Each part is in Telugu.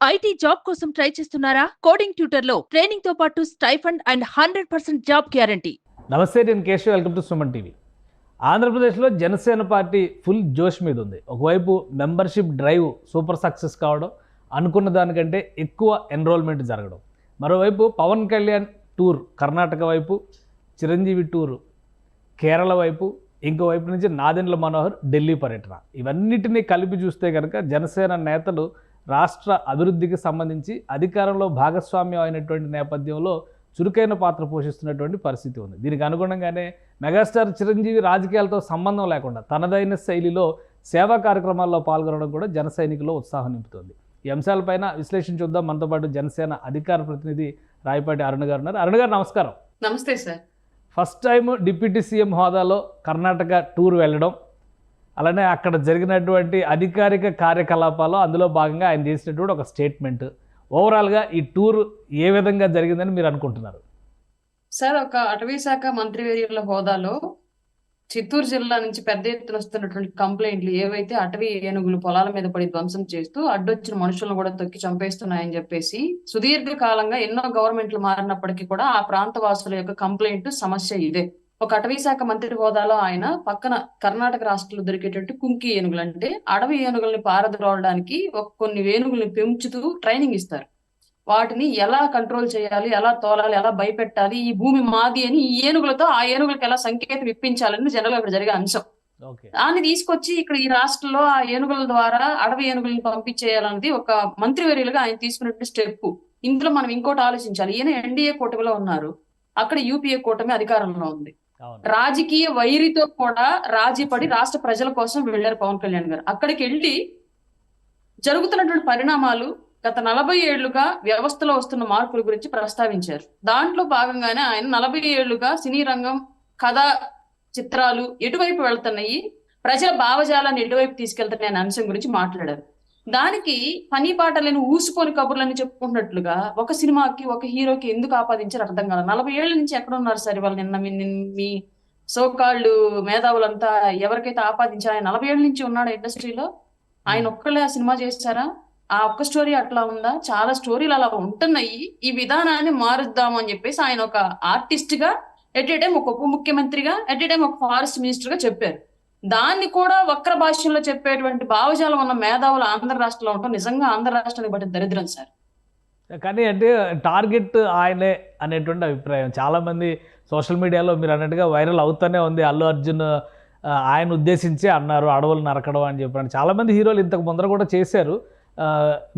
ఐటీ జాబ్ కోసం ట్రై చేస్తున్నారా? కోడింగ్ ట్యూటర్ లో ట్రైనింగ్ తో పాటు స్టైఫండ్ అండ్ 100% జాబ్ గ్యారంటీ. నమస్తే, నేను Keshav. Welcome to Suman TV. ఆంధ్రప్రదేశ్లో జనసేన పార్టీ ఫుల్ జోష్ మీద ఉంది. ఒకవైపు మెంబర్షిప్ డ్రైవ్ సూపర్ సక్సెస్ కావడం, అనుకున్న దానికంటే ఎక్కువ ఎన్రోల్మెంట్ జరగడం. మరోవైపు పవన్ కళ్యాణ్ టూర్ కర్ణాటక వైపు, చిరంజీవి టూర్ కేరళ వైపు, ఇంకోవైపు నుంచి నాదెండ్ల మనోహర్ ఢిల్లీ పర్యటన. ఇవన్నిటినీ కలిపి చూస్తే కనుక జనసేన నేతలు రాష్ట్ర అభివృద్ధికి సంబంధించి అధికారంలో భాగస్వామ్యం అయినటువంటి నేపథ్యంలో చురుకైన పాత్ర పోషిస్తున్నటువంటి పరిస్థితి ఉంది. దీనికి అనుగుణంగానే మెగాస్టార్ చిరంజీవి రాజకీయాలతో సంబంధం లేకుండా తనదైన శైలిలో సేవా కార్యక్రమాల్లో పాల్గొనడం కూడా జన సైనికుల్లో ఉత్సాహం నింపుతుంది. ఈ అంశాలపైన విశ్లేషణ చూద్దాం. మనతో పాటు జనసేన అధికార ప్రతినిధి రాయపాటి అరుణ్ గారు ఉన్నారు. అరుణ్ గారు, నమస్కారం. నమస్తే sir. First time deputy CM హోదాలో కర్ణాటక టూర్ వెళ్ళడం, అలానే అక్కడ జరిగినటువంటి అధికారిక కార్యకలాపాలు, అందులో భాగంగా ఆయన చేసినటువంటి ఒక స్టేట్మెంట్, ఓవరాల్గా ఈ టూర్ ఏ విధంగా జరిగిందని మీరు అనుకుంటున్నారు? సార్, ఒక అటవీ శాఖ మంత్రివర్యుల హోదాలో చిత్తూరు జిల్లా నుంచి పెద్ద ఎత్తున వస్తున్నటువంటి కంప్లైంట్లు ఏవైతే అటవీ ఏనుగులు పొలాల మీద పడి ధ్వంసం చేస్తూ అడ్డొచ్చిన మనుషులను కూడా తొక్కి చంపేస్తున్నాయని చెప్పేసి సుదీర్ఘ కాలంగా ఎన్నో గవర్నమెంట్లు మారినప్పటికీ కూడా ఆ ప్రాంత వాసుల యొక్క కంప్లైంట్ సమస్య ఇదే. ఒక అటవీ శాఖ మంత్రి హోదాలో ఆయన పక్కన కర్ణాటక రాష్ట్రంలో దొరికేటువంటి కుంకి ఏనుగులు, అంటే అడవి ఏనుగుల్ని పారద్రోలడానికి కొన్ని ఏనుగుల్ని పెంచుతూ ట్రైనింగ్ ఇస్తారు. వాటిని ఎలా కంట్రోల్ చేయాలి, ఎలా తోలాలి, ఎలా భయపెట్టాలి, ఈ భూమి మాది అని ఈ ఏనుగులతో ఆ ఏనుగులకు ఎలా సంకేతం ఇప్పించాలని జనరల్ ఇక్కడ జరిగే అంశం. దాన్ని తీసుకొచ్చి ఇక్కడ ఈ రాష్ట్రంలో ఆ ఏనుగుల ద్వారా అడవి ఏనుగుల్ని పంపించేయాలన్నది ఒక మంత్రివర్యులుగా ఆయన తీసుకున్నటువంటి స్టెప్. ఇందులో మనం ఇంకోటి ఆలోచించాలి. ఈయన ఎన్డీఏ కూటమిలో ఉన్నారు, అక్కడ యూపీఏ కూటమి అధికారంలో ఉంది. రాజకీయ వైరితో కూడా రాజీ పడి రాష్ట్ర ప్రజల కోసం వెళ్లారు పవన్ కళ్యాణ్ గారు. అక్కడికి వెళ్ళి జరుగుతున్నటువంటి పరిణామాలు, గత 40 ఏళ్లుగా వ్యవస్థలో వస్తున్న మార్పుల గురించి ప్రస్తావించారు. దాంట్లో భాగంగానే ఆయన 40 ఏళ్లుగా సినీ రంగం, కథా చిత్రాలు ఎటువైపు వెళ్తున్నాయి, ప్రజల భావజాలాన్ని ఎటువైపు తీసుకెళ్తున్నాయి అనే అంశం గురించి మాట్లాడారు. దానికి పని పాట లేని ఊసిపోని కబుర్లని చెప్పుకున్నట్లుగా ఒక సినిమాకి ఒక హీరోకి ఎందుకు ఆపాదించారు అర్థం కాదు. 40 ఏళ్ల నుంచి ఎక్కడ ఉన్నారు సార్ ఇవాళ? నిన్న మీ సోకాళ్ళు మేధావులంతా ఎవరికైతే ఆపాదించారు, ఆయన 40 ఏళ్ల నుంచి ఉన్నాడు ఇండస్ట్రీలో. ఆయన ఒక్కళ్ళే ఆ సినిమా చేశారా? ఆ ఒక్క స్టోరీ అట్లా ఉందా? చాలా స్టోరీలు అలా ఉంటున్నాయి. ఈ విధానాన్ని మారుద్దాము అని చెప్పేసి ఆయన ఒక ఆర్టిస్ట్ గా, ఎట్ ఏ టైం ఒక ఉప ముఖ్యమంత్రిగా, ఎట్ ఏ టైం ఒక ఫారెస్ట్ మినిస్టర్ గా చెప్పారు. దాన్ని కూడా వక్ర భాష్యంలో చెప్పేటువంటి భావజాలం ఉన్న మేధావులు ఆంధ్ర రాష్ట్రంలో ఉంటాం. నిజంగా ఆంధ్ర రాష్ట్రానికి బట్టి దరిద్రం సార్. కానీ అంటే టార్గెట్ ఆయనే అనేటువంటి అభిప్రాయం చాలామంది సోషల్ మీడియాలో మీరు అన్నట్టుగా వైరల్ అవుతూనే ఉంది. అల్లు అర్జున్ ఆయన ఉద్దేశించి అన్నారు అడవులు నరకడం అని చెప్పారు. చాలామంది హీరోలు ఇంతకు ముందర కూడా చేశారు.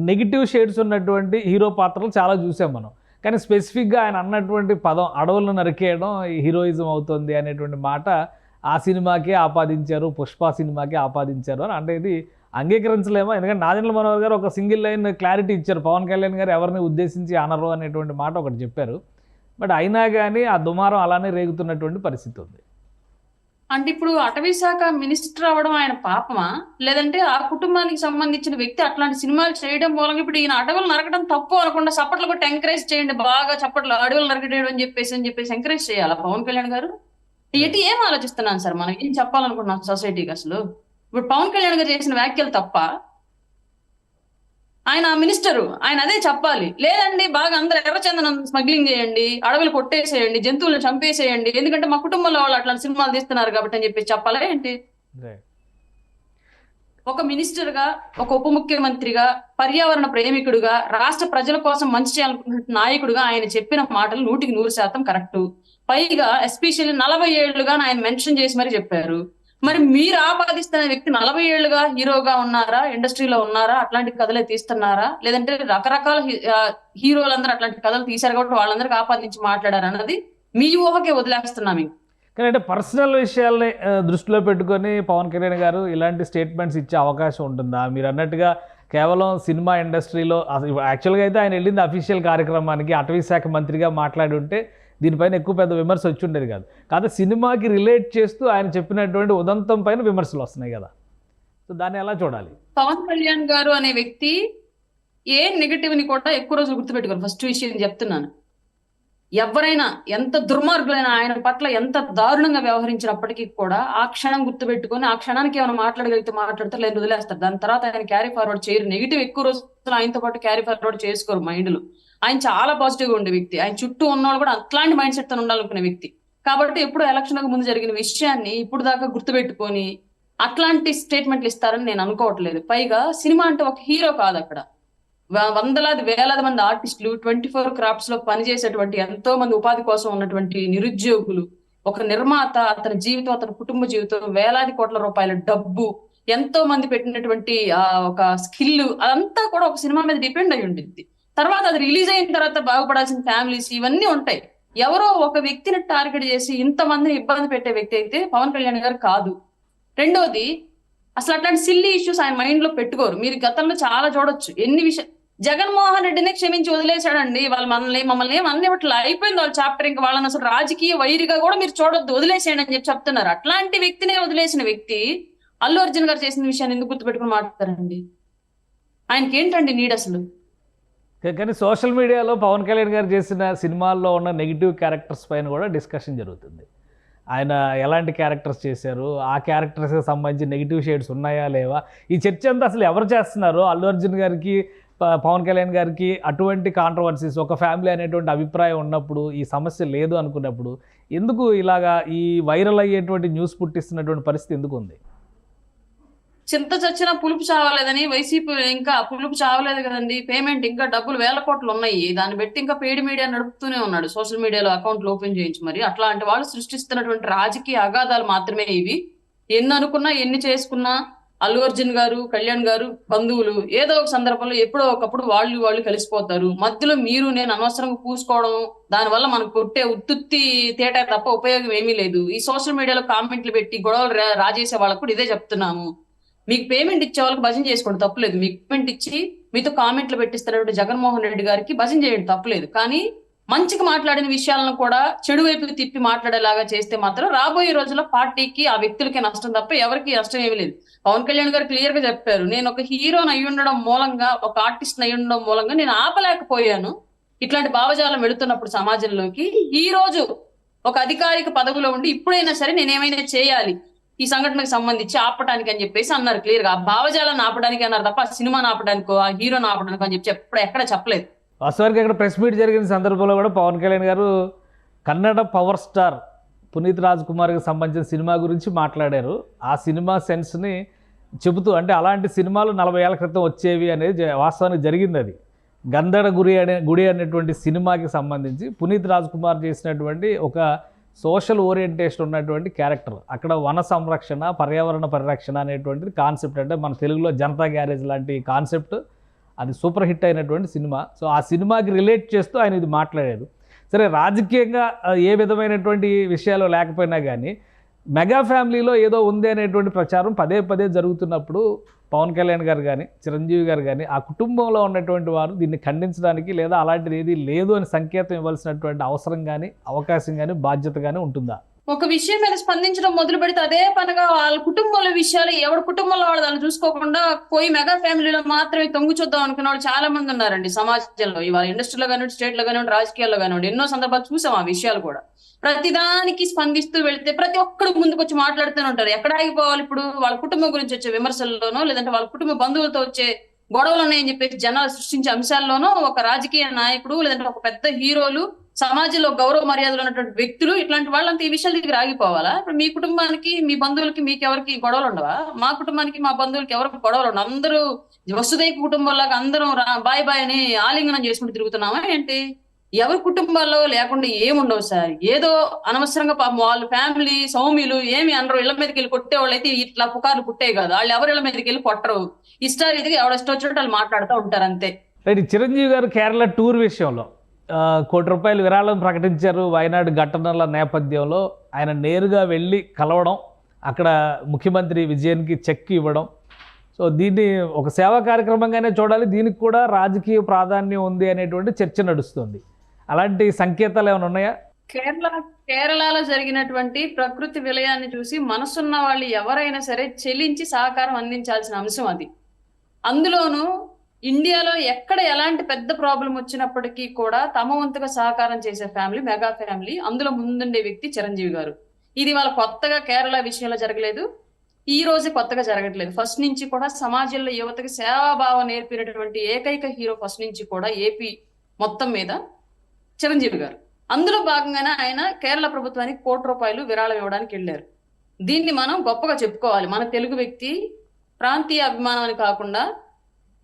నెగిటివ్ షేడ్స్ ఉన్నటువంటి హీరో పాత్రలు చాలా చూసాం మనం. కానీ స్పెసిఫిక్గా ఆయన అన్నటువంటి పదం అడవులను నరికేయడం హీరోయిజం అవుతుంది అనేటువంటి మాట ఆ సినిమాకే ఆపాదించారు, పుష్ప సినిమాకే ఆపాదించారు అని అంటే ఇది అంగీకరించలేమో. ఎందుకంటే నాదెండ్ల మనోహర్ గారు ఒక సింగిల్ లైన్ క్లారిటీ ఇచ్చారు, పవన్ కళ్యాణ్ గారు ఎవరిని ఉద్దేశించి అనరు అనేటువంటి మాట ఒకటి చెప్పారు. బట్ అయినా కానీ ఆ దుమారం అలానే రేగుతున్నటువంటి పరిస్థితి ఉంది. అంటే ఇప్పుడు అటవీ శాఖ మినిస్టర్ అవ్వడం ఆయన పాపమా, లేదంటే ఆ కుటుంబానికి సంబంధించిన వ్యక్తి అట్లాంటి సినిమాలు చేయడం మూలంగా ఇప్పుడు ఈయన అడవులు నరకడం తప్పు అనకుండా చప్పట్లు కొట్టి ఎంకరేజ్ చేయండి, బాగా చప్పట్లు అడవులు నరకడం అని చెప్పేసి ఎంకరేజ్ చేయాలా పవన్ కళ్యాణ్ గారు? ఎటు ఏం ఆలోచిస్తున్నాను సార్, మనం ఏం చెప్పాలనుకుంటున్నాం సొసైటీకి? అసలు ఇప్పుడు పవన్ కళ్యాణ్ గారు చేసిన వ్యాఖ్యలు తప్ప? ఆయన మినిస్టరు, ఆయన అదే చెప్పాలి. లేదండి బాగా అందరూ ఎర్రచందనం స్మగ్లింగ్ చేయండి, అడవులు కొట్టేసేయండి, జంతువులను చంపేసేయండి, ఎందుకంటే మా కుటుంబంలో వాళ్ళు అట్లాంటి సినిమాలు తీస్తున్నారు కాబట్టి అని చెప్పి చెప్పాలా ఏంటి? ఒక మినిస్టర్ గా, ఒక ఉప ముఖ్యమంత్రిగా, పర్యావరణ ప్రేమికుడుగా, రాష్ట్ర ప్రజల కోసం మంచి చేయాలనుకున్న నాయకుడుగా ఆయన చెప్పిన మాటలు 100% కరెక్ట్. పైగా ఎస్పెషల్లీ 40 ఏళ్లుగా ఆయన మెన్షన్ చేసి మరి చెప్పారు. మరి మీరు ఆపాదిస్తున్న వ్యక్తి 40 ఏళ్లుగా హీరోగా ఉన్నారా, ఇండస్ట్రీలో ఉన్నారా, అట్లాంటి కథలే తీస్తున్నారా, లేదంటే రకరకాల హీరోలందరూ అట్లాంటి కథలు తీశారు కాబట్టి వాళ్ళందరికీ ఆపాదించి మాట్లాడారు అన్నది మీ ఊహకే వదిలేస్తున్నాం. కానీ అంటే పర్సనల్ విషయాల్ని దృష్టిలో పెట్టుకొని పవన్ కళ్యాణ్ గారు ఇలాంటి స్టేట్మెంట్స్ ఇచ్చే అవకాశం ఉంటుందా? మీరు అన్నట్టుగా కేవలం సినిమా ఇండస్ట్రీలో యాక్చువల్గా అయితే ఆయన వెళ్ళింది అఫీషియల్ కార్యక్రమానికి, అటవీ శాఖ మంత్రిగా మాట్లాడి ఉంటే దీనిపైన ఎక్కువ పెద్ద విమర్శ వచ్చి ఉండేది కాదు. కాదు సినిమాకి రిలేట్ చేస్తూ ఆయన చెప్పినటువంటి ఉదంతం పైన విమర్శలు వస్తున్నాయి కదా, సో దాన్ని ఎలా చూడాలి? పవన్ కళ్యాణ్ గారు అనే వ్యక్తి ఏ నెగటివ్ ని కూడా ఎక్కువ రోజులు గుర్తుపెట్టుకోరు. ఫస్ట్ విషయం చెప్తున్నాను, ఎవరైనా ఎంత దుర్మార్గులైనా ఆయన పట్ల ఎంత దారుణంగా వ్యవహరించినప్పటికీ కూడా ఆ క్షణం గుర్తుపెట్టుకొని ఆ క్షణానికి ఏమైనా మాట్లాడగలిగితే మాట్లాడతారు, లేదా వదిలేస్తారు. దాని తర్వాత ఆయన క్యారీ ఫార్వర్డ్ చేయరు. నెగిటివ్ ఎక్కువ రోజులు ఆయనతో పాటు క్యారీ ఫార్వర్డ్ చేసుకోరు మైండ్ లో. ఆయన చాలా పాజిటివ్ గా ఉండే వ్యక్తి. ఆయన చుట్టూ ఉన్నవాళ్ళు కూడా అట్లాంటి మైండ్ సెట్ తో ఉండాలనుకునే వ్యక్తి. కాబట్టి ఎప్పుడు ఎలక్షన్ ముందు జరిగిన విషయాన్ని ఇప్పుడు దాకా గుర్తుపెట్టుకొని అట్లాంటి స్టేట్మెంట్లు ఇస్తారని నేను అనుకోవట్లేదు. పైగా సినిమా అంటే ఒక హీరో కాదు, అక్కడ వందలాది వేలాది మంది ఆర్టిస్టులు 24 క్రాఫ్ట్స్ లో పనిచేసేటువంటి ఎంతో మంది ఉపాధి కోసం ఉన్నటువంటి నిరుద్యోగులు, ఒక నిర్మాత, అతని జీవితం, అతని కుటుంబ జీవితం, వేలాది కోట్ల రూపాయల డబ్బు, ఎంతో మంది పెట్టినటువంటి ఒక స్కిల్, అదంతా కూడా ఒక సినిమా మీద డిపెండ్ అయి ఉంటుంది. తర్వాత అది రిలీజ్ అయిన తర్వాత బాగుపడాల్సిన ఫ్యామిలీస్ ఇవన్నీ ఉంటాయి. ఎవరో ఒక వ్యక్తిని టార్గెట్ చేసి ఇంతమందిని ఇబ్బంది పెట్టే వ్యక్తి అయితే పవన్ కళ్యాణ్ గారు కాదు. రెండోది, అసలు అట్లాంటి సిల్లీ ఇష్యూస్ ఆయన మైండ్ లో పెట్టుకోరు. మీరు గతంలో చాలా చూడొచ్చు ఎన్ని విషయాలు. జగన్మోహన్ రెడ్డిని క్షమించి మమ్మల్ని మమ్మల్ని ఇట్లా అయిపోయింది వాళ్ళ చాప్టర్. ఇంకా వాళ్ళని అసలు రాజకీయ వైరిగా కూడా మీరు చూడొద్దు, వదిలేసేయండి అని చెప్పి చెప్తున్నారు. అట్లాంటి వ్యక్తినే వదిలేసిన వ్యక్తి అల్లు అర్జున్ గారు చేసిన విషయాన్ని ఎందుకు గుర్తుపెట్టుకుని మాట్లాడతారండి? ఆయనకి ఏంటండి నీడ్ అసలు? కానీ సోషల్ మీడియాలో పవన్ కళ్యాణ్ గారు చేసిన సినిమాల్లో ఉన్న నెగిటివ్ క్యారెక్టర్స్ పైన కూడా డిస్కషన్ జరుగుతుంది. ఆయన ఎలాంటి క్యారెక్టర్స్ చేశారు, ఆ క్యారెక్టర్స్కి సంబంధించి నెగిటివ్ షేడ్స్ ఉన్నాయా లేవా, ఈ చర్చ అంతా అసలు ఎవరు చేస్తున్నారు? అల్లు అర్జున్ గారికి పవన్ కళ్యాణ్ గారికి అటువంటి కాంట్రవర్సీస్, ఒక ఫ్యామిలీ అనేటువంటి అభిప్రాయం ఉన్నప్పుడు, ఈ సమస్య లేదు అనుకున్నప్పుడు ఎందుకు ఇలాగా ఈ వైరల్ అయ్యేటువంటి న్యూస్ పుట్టిస్తున్నటువంటి పరిస్థితి ఎందుకు ఉంది? చింత చచ్చినా పులుపు చావలేదని వైసీపీ ఇంకా పులుపు చావలేదు కదండి. పేమెంట్ ఇంకా డబ్బులు 1000 కోట్లు ఉన్నాయి. దాన్ని బట్టి ఇంకా పెయిడ్ మీడియా నడుపుతూనే ఉన్నాడు. సోషల్ మీడియాలో అకౌంట్లు ఓపెన్ చేయించి మరి అట్లాంటి వాళ్ళు సృష్టిస్తున్నటువంటి రాజకీయ అగాధాలు మాత్రమే ఇవి. ఎన్ని అనుకున్నా ఎన్ని చేసుకున్నా అల్లు అర్జున్ గారు, కళ్యాణ్ గారు బంధువులు ఏదో ఒక సందర్భంలో ఎప్పుడో ఒకప్పుడు వాళ్ళు కలిసిపోతారు. మధ్యలో మీరు నేను అనవసరంగా పూసుకోవడం, దానివల్ల మనకు కొట్టే ఉత్తుత్తి తేట తప్ప ఉపయోగం ఏమీ లేదు. ఈ సోషల్ మీడియాలో కామెంట్లు పెట్టి గొడవలు రాజేసే వాళ్ళకు కూడా ఇదే చెప్తున్నాము. మీకు పేమెంట్ ఇచ్చే వాళ్ళకి భజన చేసుకోండి, తప్పులేదు. మీకు పేమెంట్ ఇచ్చి మీతో కామెంట్లు పెట్టిస్తున్నటువంటి జగన్మోహన్ రెడ్డి గారికి భజన చేయండి, తప్పులేదు. కానీ మంచిగా మాట్లాడిన విషయాలను కూడా చెడు వైపుకి తిప్పి మాట్లాడేలాగా చేస్తే మాత్రం రాబోయే రోజుల్లో పార్టీకి ఆ వ్యక్తులకి నష్టం తప్ప ఎవరికి నష్టం ఏమీ లేదు. పవన్ కళ్యాణ్ గారు క్లియర్ గా చెప్పారు, నేను ఒక హీరోని అయి ఉండడం మూలంగా, ఒక ఆర్టిస్ట్ అయి ఉండడం మూలంగా నేను ఆపలేకపోయాను. ఇట్లాంటి భావజాలం వెళుతున్నప్పుడు సమాజంలోకి ఈ రోజు ఒక అధికారిక పదవిలో ఉండి ఇప్పుడైనా సరే నేను ఏమైనా చేయాలి ఈ సంఘటనకు సంబంధించి ఆపడానికి అని చెప్పేసి అన్నారు క్లియర్ గా. ఆ భావజాలను ఆపడానికి అన్నారు తప్ప ఆ సినిమాని ఆపడానికో ఆ హీరోని ఆపడానికి అని చెప్పి ఎక్కడ చెప్పలేదు. వాస్తవానికి ఇక్కడ ప్రెస్ మీట్ జరిగిన సందర్భంలో కూడా పవన్ కళ్యాణ్ గారు కన్నడ పవర్ స్టార్ పునీత్ రాజ్ కుమార్కి సంబంధించిన సినిమా గురించి మాట్లాడారు. ఆ సినిమా సెన్స్ని చెబుతూ, అంటే అలాంటి సినిమాలు 40 ఏళ్ల క్రితం వచ్చేవి అనేది వాస్తవానికి జరిగింది. అది గంధడ గుడి అనేటువంటి సినిమాకి సంబంధించి పునీత్ రాజ్ కుమార్ చేసినటువంటి ఒక సోషల్ ఓరియంటేషన్ ఉన్నటువంటి క్యారెక్టర్. అక్కడ వన సంరక్షణ, పర్యావరణ పరిరక్షణ అనేటువంటిది కాన్సెప్ట్. అంటే మన తెలుగులో జనతా గ్యారేజ్ లాంటి కాన్సెప్ట్, అది సూపర్ హిట్ అయినటువంటి సినిమా. సో ఆ సినిమాకి రిలేట్ చేస్తూ ఆయన ఇది మాట్లాడారు. సరే, రాజకీయంగా ఏ విధమైనటువంటి విషయాలు లేకపోయినా కానీ మెగా ఫ్యామిలీలో ఏదో ఉంది అనేటువంటి ప్రచారం పదే జరుగుతున్నప్పుడు పవన్ కళ్యాణ్ గారు కానీ చిరంజీవి గారు కానీ ఆ కుటుంబంలో ఉన్నటువంటి వారు దీన్ని ఖండించడానికి లేదా అలాంటిది ఏది లేదు అని సంకేతం ఇవ్వాల్సినటువంటి అవసరం కానీ అవకాశం కానీ బాధ్యత కానీ ఉంటుందా? ఒక విషయం మీద స్పందించడం మొదలు పెడితే అదే పనిగా వాళ్ళ కుటుంబంలో విషయాలు ఎవరి కుటుంబంలో వాళ్ళు దాన్ని చూసుకోకుండా పోయి మెగా ఫ్యామిలీలో మాత్రమే తొంగి చూద్దాం అనుకున్న వాళ్ళు చాలా మంది ఉన్నారండి సమాజంలో. ఇవాళ ఇండస్ట్రీలో కానివ్వండి, స్టేట్ లో కానివ్వండి, రాజకీయాల్లో కానివ్వండి, ఎన్నో సందర్భాలు చూసాం ఆ విషయాలు కూడా. ప్రతిదానికి స్పందిస్తూ వెళ్తే ప్రతి ఒక్కరు ముందుకు వచ్చి మాట్లాడుతూనే ఉంటారు. ఎక్కడ ఆగిపోవాలి ఇప్పుడు? వాళ్ళ కుటుంబం గురించి వచ్చే విమర్శల్లోనో, లేదంటే వాళ్ళ కుటుంబ బంధువులతో వచ్చే గొడవలు ఉన్నాయని చెప్పేసి జనాలు సృష్టించే అంశాల్లోనో ఒక రాజకీయ నాయకుడు లేదంటే ఒక పెద్ద హీరోలు, సమాజంలో గౌరవ మర్యాదలు ఉన్నటువంటి వ్యక్తులు, ఇట్లాంటి వాళ్ళంతా ఈ విషయాల దగ్గర ఆగిపోవాలా? ఇప్పుడు మీ కుటుంబానికి, మీ బంధువులకి, మీకు ఎవరికి గొడవలు ఉండవా? మా కుటుంబానికి, మా బంధువులకి ఎవరికి గొడవలు ఉండవు. అందరూ వసుదైక కుటుంబంలాగా అందరం బాయ్ బాయ్ అని ఆలింగనం చేసుకుంటూ తిరుగుతున్నామా ఏంటి? ఎవరి కుటుంబాల్లో లేకుండా ఏముండవు సార్. ఏదో అనవసరంగా పాపం వాళ్ళ ఫ్యామిలీ సౌమ్యులు ఏమి అనరు. ఇళ్ల మీదకి వెళ్ళి కొట్టేవాళ్ళు అయితే ఇట్లా పుకార్లు పుట్టే కాదు. వాళ్ళు ఎవరి ఇళ్ల మీదకి వెళ్ళి కొట్టరు. ఇష్టారీతిగా ఎవడెష్టం వచ్చినట్టు వాళ్ళు మాట్లాడుతూ ఉంటారు అంతే. రైట్. చిరంజీవి గారు కేరళ టూర్ విషయంలో ₹1 కోటి విరాళం ప్రకటించారు. వయనాడు ఘటనల నేపథ్యంలో ఆయన నేరుగా వెళ్ళి కలవడం, అక్కడ ముఖ్యమంత్రి విజయన్కి చెక్ ఇవ్వడం. సో దీన్ని ఒక సేవా కార్యక్రమంగానే చూడాలి, దీనికి కూడా రాజకీయ ప్రాధాన్యం ఉంది అనేటువంటి చర్చ నడుస్తుంది. అలాంటి సంకేతాలు ఏమైనా ఉన్నాయా? కేరళలో జరిగినటువంటి ప్రకృతి విలయాన్ని చూసి మనసున్న వాళ్ళు ఎవరైనా సరే చెల్లించి సహకారం అందించాల్సిన అంశం అది. అందులోనూ ఇండియాలో ఎక్కడ ఎలాంటి పెద్ద ప్రాబ్లం వచ్చినప్పటికీ కూడా తమ వంతుగా సహకారం చేసే ఫ్యామిలీ మెగా ఫ్యామిలీ. అందులో ముందుండే వ్యక్తి చిరంజీవి గారు. ఇది వాళ్ళ కొత్తగా కేరళ విషయంలో జరగలేదు, ఈ రోజు కొత్తగా జరగట్లేదు. ఫస్ట్ నుంచి కూడా సమాజంలో యువతకి సేవాభావం నేర్పినటువంటి ఏకైక హీరో ఫస్ట్ నుంచి కూడా ఏపీ మొత్తం మీద చిరంజీవి గారు. అందులో భాగంగానే ఆయన కేరళ ప్రభుత్వానికి ₹1 విరాళం ఇవ్వడానికి వెళ్ళారు. దీన్ని మనం గొప్పగా చెప్పుకోవాలి. మన తెలుగు వ్యక్తి ప్రాంతీయ అభిమానాన్ని కాకుండా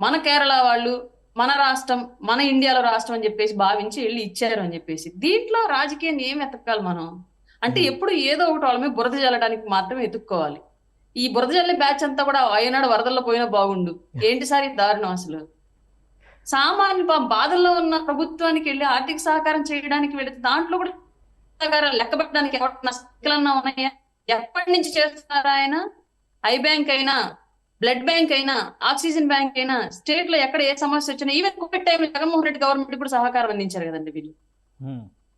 మన కేరళ వాళ్ళు, మన రాష్ట్రం, మన ఇండియాలో రాష్ట్రం అని చెప్పేసి భావించి వెళ్ళి ఇచ్చారు అని చెప్పేసి. దీంట్లో రాజకీయాన్ని ఏం ఎతకాలి మనం అంటే, ఎప్పుడు ఏదో ఒకటి వాళ్ళ మీద బురద జల్లడానికి మాత్రమే ఎత్తుక్కోవాలి. ఈ బురద జల్లే బ్యాచ్ అంతా కూడా ఆయనాడు వరదల్లో పోయినా బాగుండు. ఏంటి సార్ ఈ దారుణం అసలు? సామాన్య బాధల్లో ఉన్న ప్రభుత్వానికి వెళ్ళి ఆర్థిక సహకారం చేయడానికి వెళితే దాంట్లో కూడా సహకారాలు లెక్క పెట్టడానికి ఎవరన్నా ఉన్నాయా? ఎప్పటి నుంచి చేస్తున్నారా ఆయన? ఐ బ్యాంక్ అయినా, బ్లడ్ బ్యాంక్ అయినా, ఆక్సిజన్ బ్యాంక్ అయినా, స్టేట్ లో ఎక్కడ ఏ సమస్య వచ్చినా, ఈవెన్ కోవిడ్ టైంలో జగన్మోహన్ రెడ్డి గవర్నమెంట్ కూడా సహకారం అందించారు కదండి వీళ్ళు.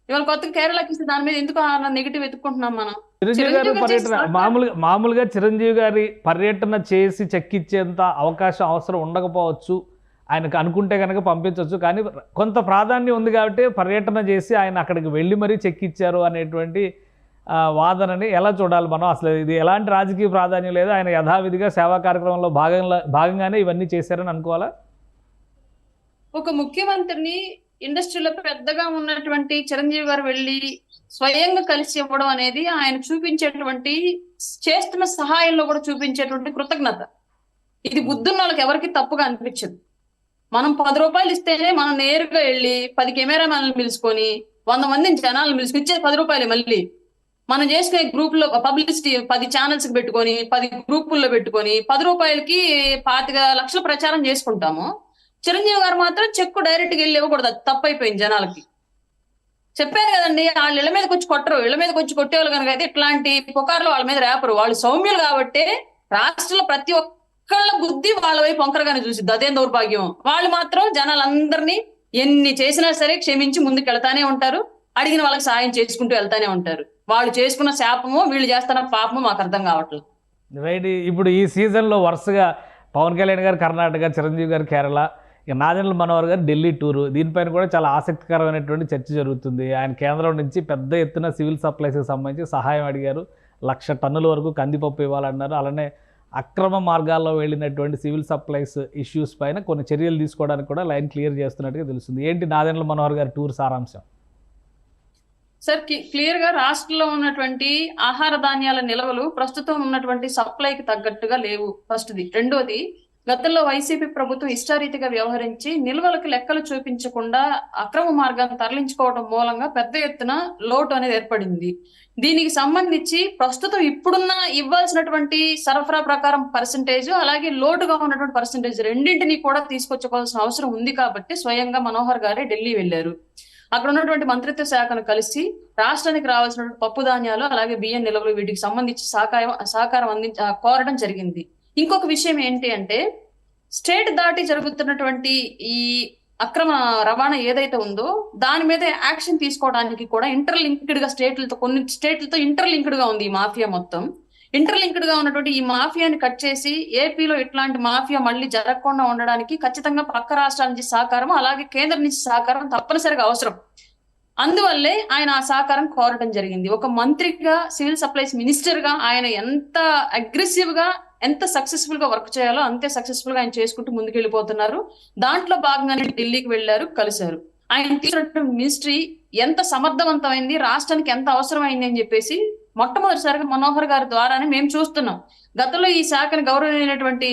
ఇవాళ కొత్తగా కేరళకి ఇస్తే దాని మీద ఎందుకు నెగిటివ్ ఎత్తుకుంటున్నాం మనం? చిరంజీవి గారి పర్యటన మామూలుగా చిరంజీవి గారి పర్యటన చేసి చెక్కిచ్చేంత అవకాశం అవసరం ఉండకపోవచ్చు, ఆయనకు అనుకుంటే కనుక పంపించవచ్చు. కానీ కొంత ప్రాధాన్యం ఉంది కాబట్టి పర్యటన చేసి ఆయన అక్కడికి వెళ్ళి మరీ చెక్కిచ్చారు అనేటువంటి వాదనని ఎలా చూడాలి మనం? అసలు ఇది ఎలాంటి రాజకీయ ప్రాధాన్యం లేదు, ఆయన యథావిధిగా సేవా కార్యక్రమంలో భాగంగానే ఇవన్నీ చేశారని అనుకోవాలా? ఒక ముఖ్యమంత్రిని ఇండస్ట్రీలో పెద్దగా ఉన్నటువంటి చిరంజీవి గారు వెళ్ళి స్వయంగా కలిసి ఇవ్వడం అనేది ఆయన చూపించేటువంటి, చేస్తున్న సహాయంలో కూడా చూపించేటువంటి కృతజ్ఞత. ఇది బుద్ధున్న వాళ్ళకి ఎవరికి తప్పుగా అనిపించదు. మనం ₹10 ఇస్తేనే మనం నేరుగా వెళ్ళి 10 కెమెరామెన్లు పిలుచుకొని 100 మందిని జనాలను పిలుచుకుని ఇచ్చే ₹10 మళ్ళీ మనం చేసుకునే గ్రూప్ లో పబ్లిసిటీ 10 ఛానల్స్ పెట్టుకొని 10 గ్రూపుల్లో పెట్టుకొని ₹10కి 25 లక్షల ప్రచారం చేసుకుంటాము. చిరంజీవి గారు మాత్రం చెక్కు డైరెక్ట్ గా వెళ్ళి ఇవ్వకూడదు, అది తప్పైపోయింది జనాలకి. చెప్పారు కదండి, వాళ్ళు ఇళ్ల మీదకి వచ్చి కొట్టరు, ఇళ్ల మీదకి వచ్చి కొట్టేవాళ్ళు కనుక అయితే ఇట్లాంటి పుకార్లు వాళ్ళ మీద రేపరు. వాళ్ళు సౌమ్యులు కాబట్టి రాష్ట్రంలో ప్రతి ఒక్కళ్ళ బుద్ధి వాళ్ళ వైపు వంకరగానే చూసిద్ది. అదేం దౌర్భాగ్యం. వాళ్ళు మాత్రం జనాలందరినీ ఎన్ని చేసినా సరే క్షమించి ముందుకు వెళ్తానే ఉంటారు, అడిగిన వాళ్ళకి సాయం చేసుకుంటూ వెళ్తానే ఉంటారు. వాళ్ళు చేసుకున్న శాపమో వీళ్ళు చేస్తున్న పాపమో మాకు అర్థం కావట్లేదు. రైట్. ఇప్పుడు ఈ సీజన్లో వరుసగా పవన్ కళ్యాణ్ గారు కర్ణాటక, చిరంజీవి గారు కేరళ, ఇక నాదెండ్ల మనోహర్ గారు ఢిల్లీ టూరు. దీనిపైన కూడా చాలా ఆసక్తికరమైనటువంటి చర్చ జరుగుతుంది. ఆయన కేంద్రం నుంచి పెద్ద ఎత్తున సివిల్ సప్లైస్కి సంబంధించి సహాయం అడిగారు. 1,00,000 టన్నుల వరకు కందిపప్పు ఇవ్వాలన్నారు. అలానే అక్రమ మార్గాల్లో వెళ్ళినటువంటి సివిల్ సప్లైస్ ఇష్యూస్ పైన కొన్ని చర్యలు తీసుకోవడానికి కూడా లైన్ క్లియర్ చేస్తున్నట్టుగా తెలుస్తుంది. ఏంటి నాదెండ్ల మనోహర్ గారి టూర్ సారాంశం? సార్, క్లియర్ గా రాష్ట్రంలో ఉన్నటువంటి ఆహార ధాన్యాల నిల్వలు ప్రస్తుతం ఉన్నటువంటి సప్లైకి తగ్గట్టుగా లేవు. ఫస్ట్ది. రెండోది, గతంలో వైసీపీ ప్రభుత్వం ఇష్టారీతిగా వ్యవహరించి నిల్వలకు లెక్కలు చూపించకుండా అక్రమ మార్గాన్ని తరలించుకోవడం మూలంగా పెద్ద ఎత్తున లోటు అనేది ఏర్పడింది. దీనికి సంబంధించి ప్రస్తుతం ఇప్పుడున్న ఇవ్వాల్సినటువంటి సరఫరా ప్రకారం పర్సంటేజ్, అలాగే లోటుగా ఉన్నటువంటి పర్సంటేజ్ రెండింటినీ కూడా తీసుకొచ్చుకోవాల్సిన అవసరం ఉంది. కాబట్టి స్వయంగా మనోహర్ గారే ఢిల్లీ వెళ్లారు. అక్కడ ఉన్నటువంటి మంత్రిత్వ శాఖను కలిసి రాష్ట్రానికి రావాల్సినటువంటి పప్పు ధాన్యాలు, అలాగే బియ్యం నిల్వలు, వీటికి సంబంధించి సహకారం కోరడం జరిగింది. ఇంకొక విషయం ఏంటి అంటే, స్టేట్ దాటి జరుగుతున్నటువంటి ఈ అక్రమ రవాణా ఏదైతే ఉందో దాని మీద యాక్షన్ తీసుకోవడానికి కూడా ఇంటర్లింక్డ్ గా కొన్ని స్టేట్లతో ఇంటర్లింక్డ్ గా ఉంది ఈ మాఫియా మొత్తం. ఇంటర్లింక్డ్ గా ఉన్నటువంటి ఈ మాఫియాని కట్ చేసి ఏపీలో ఇట్లాంటి మాఫియా మళ్ళీ జరగకుండా ఉండడానికి ఖచ్చితంగా పక్క రాష్ట్రాల నుంచి సహకారం, అలాగే కేంద్రం నుంచి సహకారం తప్పనిసరిగా అవసరం. అందువల్లే ఆయన ఆ సహకారం కోరడం జరిగింది. ఒక మంత్రిగా, సివిల్ సప్లైస్ మినిస్టర్ గా ఆయన ఎంత అగ్రెసివ్ గా, ఎంత సక్సెస్ఫుల్ గా వర్క్ చేయాలో అంతే సక్సెస్ఫుల్ గా ఆయన చేసుకుంటూ ముందుకెళ్లిపోతున్నారు. దాంట్లో భాగంగానే ఢిల్లీకి వెళ్లారు, కలిశారు. ఆయన తీసుకున్నటువంటి మినిస్ట్రీ ఎంత సమర్థవంతమైంది, రాష్ట్రానికి ఎంత అవసరమైంది అని చెప్పేసి మొట్టమొదటిసారిగా మనోహర్ గారి ద్వారానే మేము చూస్తున్నాం. గతంలో ఈ శాఖను గౌరవనీయులైనటువంటి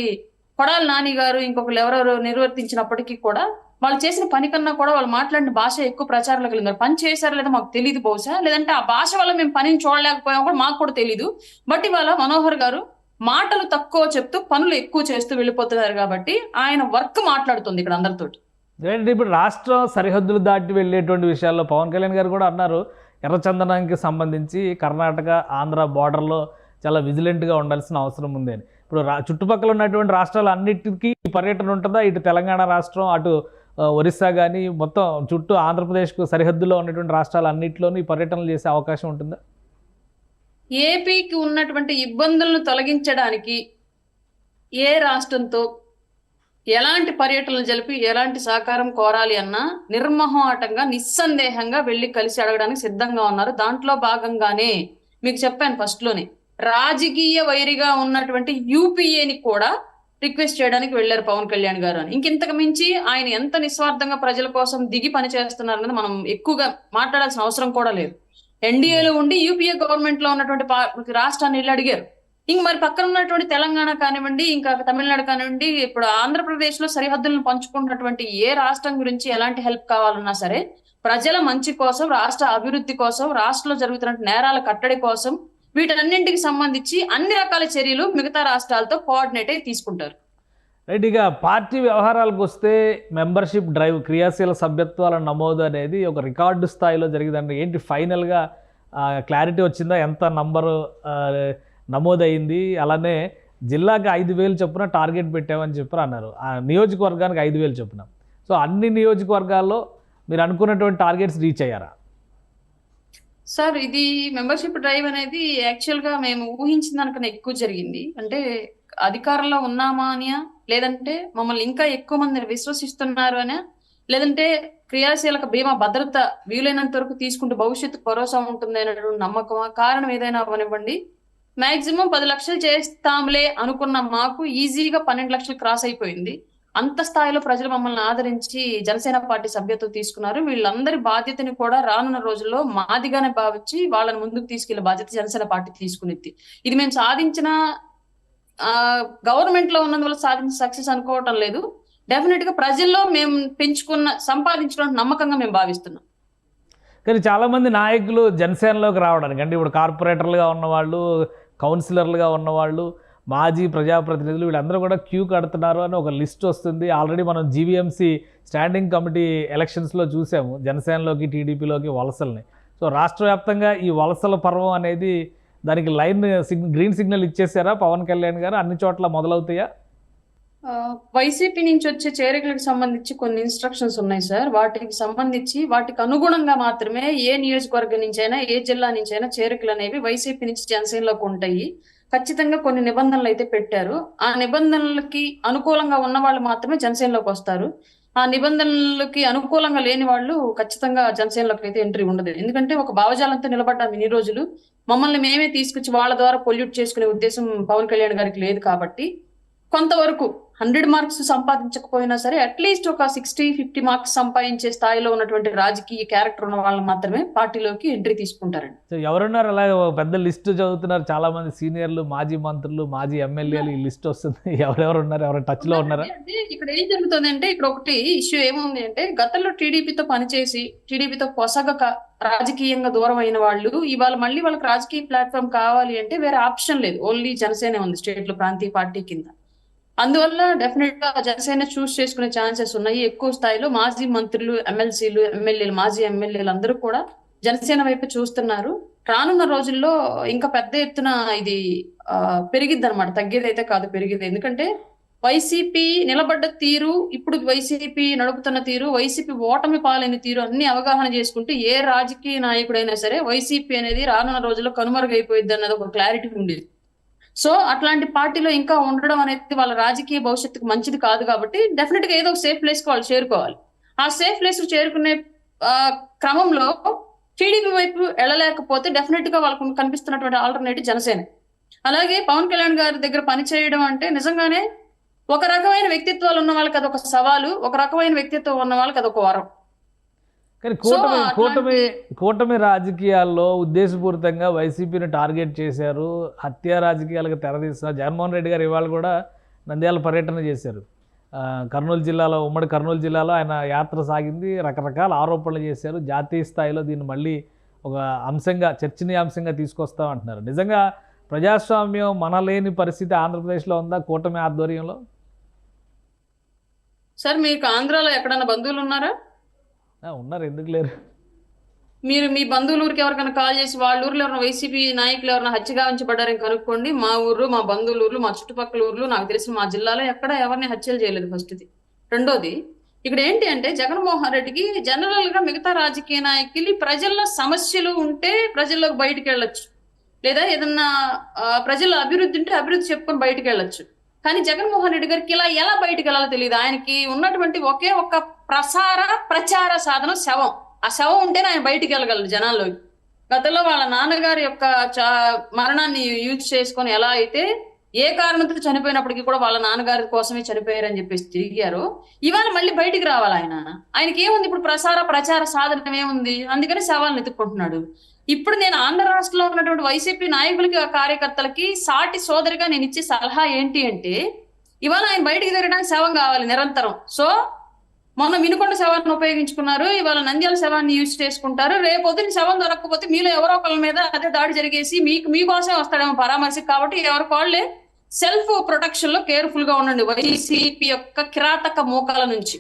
కొడాలి నాని గారు ఇంకొకరు ఎవరెవరు నిర్వర్తించినప్పటికీ కూడా వాళ్ళు చేసిన పని కన్నా కూడా వాళ్ళు మాట్లాడిన భాష ఎక్కువ ప్రచారంలోకి వెళ్ళింది. పని చేశారో లేదో మాకు తెలియదు బహుశా, లేదంటే ఆ భాష వల్ల మేము పనిని చూడలేకపోయాం కూడా మాకు కూడా తెలియదు. బట్ ఇవాళ మనోహర్ గారు మాటలు తక్కువ చెప్తూ పనులు ఎక్కువ చేస్తూ వెళ్ళిపోతున్నారు కాబట్టి ఆయన వర్క్ మాట్లాడుతుంది ఇక్కడ అందరితోటి. ఇప్పుడు రాష్ట్రం సరిహద్దులు దాటి వెళ్ళేటువంటి విషయాల్లో పవన్ కళ్యాణ్ గారు కూడా అన్నారు, ఎర్రచందనానికి సంబంధించి కర్ణాటక, ఆంధ్ర బార్డర్లో చాలా విజిలెంట్గా ఉండాల్సిన అవసరం ఉంది అని. ఇప్పుడు చుట్టుపక్కల ఉన్నటువంటి రాష్ట్రాలు అన్నిటికీ పర్యటన ఉంటుందా? ఇటు తెలంగాణ రాష్ట్రం, అటు ఒరిస్సా కానీ మొత్తం చుట్టూ ఆంధ్రప్రదేశ్కు సరిహద్దులో ఉన్నటువంటి రాష్ట్రాలు అన్నింటిలోనూ ఈ పర్యటనలు చేసే అవకాశం ఉంటుందా? ఏపీకి ఉన్నటువంటి ఇబ్బందులను తొలగించడానికి ఏ రాష్ట్రంతో ఎలాంటి పర్యటనలు జరిపి ఎలాంటి సహకారం కోరాలి అన్నా నిర్మోహమాటంగా నిస్సందేహంగా వెళ్లి కలిసి అడగడానికి సిద్ధంగా ఉన్నారు. దాంట్లో భాగంగానే మీకు చెప్పాను ఫస్ట్ లోనే, రాజకీయ వైరిగా ఉన్నటువంటి యూపీఏని కూడా రిక్వెస్ట్ చేయడానికి వెళ్లారు పవన్ కళ్యాణ్ గారు అని. ఇంకింతకు మించి ఆయన ఎంత నిస్వార్థంగా ప్రజల కోసం దిగి పని చేస్తున్నారన్నది మనం ఎక్కువగా మాట్లాడాల్సిన అవసరం కూడా లేదు. ఎన్డీఏలో ఉండి యూపీఏ గవర్నమెంట్ లో ఉన్నటువంటి రాష్ట్రాన్ని వెళ్ళి అడిగారు. ఇంక మరి పక్కన ఉన్నటువంటి తెలంగాణ కానివ్వండి, ఇంకా తమిళనాడు కానివ్వండి, ఇప్పుడు ఆంధ్రప్రదేశ్ లో సరిహద్దులను పంచుకుంటున్నటువంటి ఏ రాష్ట్రం గురించి ఎలాంటి హెల్ప్ కావాలన్నా సరే, ప్రజల మంచి కోసం, రాష్ట్ర అభివృద్ధి కోసం, రాష్ట్రంలో జరుగుతున్న నేరాల కట్టడి కోసం, వీటన్నింటికి సంబంధించి అన్ని రకాల చర్యలు మిగతా రాష్ట్రాలతో కోఆర్డినేట్ అయి తీసుకుంటారు. రైట్. ఇక పార్టీ వ్యవహారాలకు వస్తే మెంబర్షిప్ డ్రైవ్, క్రియాశీల సభ్యత్వాల నమోదు అనేది ఒక రికార్డు స్థాయిలో జరిగిందండి. ఏంటి ఫైనల్గా క్లారిటీ వచ్చిందా? ఎంత నంబరు నమోదైంది? అలానే జిల్లాకి 5,000 చొప్పున టార్గెట్ పెట్టామని చెప్పి అన్నారు. ఆ నియోజకవర్గానికి 5,000 చొప్పున. సో అన్ని నియోజకవర్గాల్లో మీరు అనుకున్నటువంటి టార్గెట్స్ రీచ్ అయ్యారా? సార్, ఇది మెంబర్షిప్ డ్రైవ్ అనేది యాక్చువల్ గా మేము ఊహించిన దానికన్నా ఎక్కువ జరిగింది. అంటే అధికారంలో ఉన్నామా అనియా, లేదంటే మమ్మల్ని ఇంకా ఎక్కువ మందిని విశ్వసిస్తున్నారు అనే, లేదంటే క్రియాశీలక బీమా భద్రత వీలైనంత వరకు తీసుకుంటూ భవిష్యత్తు భరోసా ఉంటుంది అనేటువంటి నమ్మకమా, కారణం ఏదైనా అవనివ్వండి, మాక్సిమం 10 లక్షలు చేస్తాంలే అనుకున్న మాకు ఈజీగా 12 లక్షలు క్రాస్ అయిపోయింది. అంత స్థాయిలో ప్రజలు మమ్మల్ని ఆదరించి జనసేన పార్టీ సభ్యత్వం తీసుకున్నారు. వీళ్ళందరి బాధ్యతని కూడా రానున్న రోజుల్లో మాదిగానే భావించి వాళ్ళని ముందుకు తీసుకెళ్లే బాధ్యత జనసేన పార్టీ తీసుకునిద్ది. ఇది మేము సాధించిన గవర్నమెంట్ లో ఉన్నందువల్ల సాధించిన సక్సెస్ అనుకోవటం లేదు. డెఫినెట్ గా ప్రజల్లో మేము సంపాదించుకున్న నమ్మకంగా మేము భావిస్తున్నాం. కానీ చాలామంది నాయకులు జనసేనలోకి రావడానికి, అంటే ఇప్పుడు కార్పొరేటర్లుగా ఉన్నవాళ్ళు, కౌన్సిలర్లుగా ఉన్నవాళ్ళు, మాజీ ప్రజాప్రతినిధులు, వీళ్ళందరూ కూడా క్యూ కడుతున్నారు అని ఒక లిస్ట్ వస్తుంది. ఆల్రెడీ మనం జీవీఎంసీ స్టాండింగ్ కమిటీ ఎలక్షన్స్లో చూసాము జనసేనలోకి, టీడీపీలోకి వలసల్ని. సో రాష్ట్ర వ్యాప్తంగా ఈ వలసల పర్వం అనేది దానికి గ్రీన్ సిగ్నల్ ఇచ్చేసారా పవన్ కళ్యాణ్ గారు? అన్ని చోట్ల మొదలవుతాయా? వైసీపీ నుంచి వచ్చే చేరికలకు సంబంధించి కొన్ని ఇన్స్ట్రక్షన్స్ ఉన్నాయి సార్. వాటికి సంబంధించి వాటికి అనుగుణంగా మాత్రమే ఏ నియోజకవర్గం నుంచి అయినా, ఏ జిల్లా నుంచి అయినా చేరికలు అనేవి వైసీపీ నుంచి జనసేనలోకి ఉంటాయి. ఖచ్చితంగా కొన్ని నిబంధనలు అయితే పెట్టారు. ఆ నిబంధనలకి అనుకూలంగా ఉన్న వాళ్ళు మాత్రమే జనసేనలోకి వస్తారు. ఆ నిబంధనలకి అనుకూలంగా లేని వాళ్ళు ఖచ్చితంగా జనసేనలోకి అయితే ఎంట్రీ ఉండదు. ఎందుకంటే ఒక భావజాలంతో నిలబడ్డాం ఇన్ని రోజులు. మమ్మల్ని మేమే తీసుకొచ్చి వాళ్ళ ద్వారా పొల్యూట్ చేసుకునే ఉద్దేశం పవన్ కళ్యాణ్ గారికి లేదు కాబట్టి, కొంతవరకు 100 మార్క్స్ సంపాదించకపోయినా సరే అట్లీస్ట్ ఒక 60-50 మార్క్స్ సంపాదించే స్థాయిలో ఉన్నటువంటి రాజకీయ క్యారెక్టర్ ఉన్న వాళ్ళని మాత్రమే పార్టీలోకి ఎంట్రీ తీసుకుంటారండి. సో ఎవరున్నారు అలాగే పెద్ద లిస్ట్ చదువుతున్నారు? చాలా మంది సీనియర్లు, మాజీ మంత్రులు, మాజీ ఎమ్మెల్యేలు, ఈ లిస్ట్ వస్తుంది. ఎవరెవరు ఉన్నారు? ఎవరు టచ్ లో ఉన్నారా? అంటే ఇక్కడ ఏం జరుగుతుంది అంటే, ఇక్కడ ఒకటి ఇష్యూ ఏముంది అంటే, గతంలో టీడీపీతో పనిచేసి టీడీపీతో పొసగక రాజకీయంగా దూరం అయిన వాళ్ళు ఇవాళ మళ్ళీ వాళ్ళకి రాజకీయ ప్లాట్ఫామ్ కావాలి అంటే వేరే ఆప్షన్ లేదు. ఓన్లీ జనసేన ఉంది స్టేట్ లో ప్రాంతీయ పార్టీ కింద. అందువల్ల డెఫినెట్ గా జనసేన చూస్ చేసుకునే ఛాన్సెస్ ఉన్నాయి. ఎక్కువ స్థాయిలో మాజీ మంత్రులు, ఎమ్మెల్సీలు, ఎమ్మెల్యేలు, మాజీ ఎమ్మెల్యేలు అందరూ కూడా జనసేన వైపు చూస్తున్నారు. రానున్న రోజుల్లో ఇంకా పెద్ద ఎత్తున ఇది పెరిగిద్ది అనమాట. తగ్గేది అయితే కాదు, పెరిగిద్ది. ఎందుకంటే వైసీపీ నిలబడ్డ తీరు, ఇప్పుడు వైసీపీ నడుపుతున్న తీరు, వైసీపీ ఓటమి పాలైన తీరు అన్ని అవగాహన చేసుకుంటూ ఏ రాజకీయ నాయకుడైనా సరే వైసీపీ అనేది రానున్న రోజుల్లో కనుమరుగైపోయింది అన్నది ఒక క్లారిటీ ఉండేది. సో అట్లాంటి పార్టీలో ఇంకా ఉండడం అనేది వాళ్ళ రాజకీయ భవిష్యత్తుకు మంచిది కాదు. కాబట్టి డెఫినెట్ గా ఏదో ఒక సేఫ్ ప్లేస్ కి వాళ్ళు చేరుకోవాలి. ఆ సేఫ్ ప్లేస్ చేరుకునే క్రమంలో టీడీపీ వైపు వెళ్ళలేకపోతే డెఫినెట్ గా వాళ్ళకు కనిపిస్తున్నటువంటి ఆల్టర్నేటివ్ జనసేన. అలాగే పవన్ కళ్యాణ్ గారి దగ్గర పనిచేయడం అంటే నిజంగానే ఒక రకమైన వ్యక్తిత్వాలు ఉన్న వాళ్ళకి అదొక సవాలు, ఒక రకమైన వ్యక్తిత్వం ఉన్న వాళ్ళకి అదొక వరం. కానీ కూటమి రాజకీయాల్లో ఉద్దేశపూరితంగా వైసీపీని టార్గెట్ చేశారు, హత్య రాజకీయాలకు తెరదీస్తున్నారు. జగన్మోహన్ రెడ్డి గారు ఇవాళ కూడా నంద్యాల పర్యటన చేశారు. కర్నూలు జిల్లాలో, ఉమ్మడి కర్నూలు జిల్లాలో ఆయన యాత్ర సాగింది. రకరకాల ఆరోపణలు చేశారు. జాతీయ స్థాయిలో దీన్ని మళ్ళీ ఒక అంశంగా, చర్చనీయాంశంగా తీసుకొస్తామంటున్నారు. నిజంగా ప్రజాస్వామ్యం మనలేని పరిస్థితి ఆంధ్రప్రదేశ్లో ఉందా కూటమి ఆధ్వర్యంలో? సార్, మీకు ఆంధ్రాలో ఎక్కడన్నా బంధువులు ఉన్నారా? ఉన్నారు, ఎందుకు లేరు? మీరు మీ బంధువుల ఊరికి ఎవరికైనా కాల్ చేసి వాళ్ళ ఊర్లో ఎవరైనా వైసీపీ నాయకులు ఎవరైనా హత్య గావించబడ్డారని కనుక్కోండి. మా ఊర్లు, మా బంధువుల ఊర్లు, మా చుట్టుపక్కల ఊర్లు, నాకు తెలిసిన మా జిల్లాలో ఎక్కడ ఎవరిని హత్యలు చేయలేదు. ఫస్ట్ది. రెండోది, ఇక్కడ ఏంటి అంటే జగన్మోహన్ రెడ్డికి జనరల్ గా మిగతా రాజకీయ నాయకులు ప్రజల్లో సమస్యలు ఉంటే ప్రజల్లోకి బయటకు వెళ్ళొచ్చు, లేదా ఏదన్నా ప్రజల అభివృద్ధి ఉంటే అభివృద్ధి చెప్పుకొని బయటకు వెళ్ళొచ్చు. కానీ జగన్మోహన్ రెడ్డి గారికి ఇలా ఎలా బయటికి వెళ్ళాలో తెలియదు. ఆయనకి ఉన్నటువంటి ఒకే ఒక్క ప్రచార సాధనం శవం. ఆ శవం ఉంటేనే ఆయన బయటికి వెళ్ళగలరు జనాల్లో. గతంలో వాళ్ళ నాన్నగారి యొక్క మరణాన్ని యూజ్ చేసుకొని ఎలా అయితే ఏ కారణంతో చనిపోయినప్పటికీ కూడా వాళ్ళ నాన్నగారి కోసమే చనిపోయారని చెప్పేసి తిరిగారు, ఇవాళ మళ్ళీ బయటికి రావాలి ఆయనకి ఏముంది ఇప్పుడు ప్రచార సాధనం ఏముంది, అందుకని శవాలను ఎత్తుక్కుంటున్నాడు. ఇప్పుడు నేను ఆంధ్ర రాష్ట్రంలో ఉన్నటువంటి వైసీపీ నాయకులకి కార్యకర్తలకి సాటి సోదరిగా నేను ఇచ్చే సలహా ఏంటి అంటే, ఇవాళ ఆయన బయటికి తిరగడానికి శవం కావాలి నిరంతరం. సో మొన్న వినుకొండ శవాన్ని ఉపయోగించుకున్నారు, ఇవాళ నంద్యాల శవాన్ని యూజ్ చేసుకుంటారు. రేపొద్దున శవం దొరకకపోతే మీలో ఎవరో ఒకళ్ళ మీద అదే దాడి జరిగేసి మీకోసమే వస్తాడేమో పరామర్శకి. కాబట్టి ఎవరికి వాళ్ళే సెల్ఫ్ ప్రొటెక్షన్ లో కేర్ఫుల్ గా ఉండండి వైసీపీ యొక్క కిరాతక మోకాల నుంచి.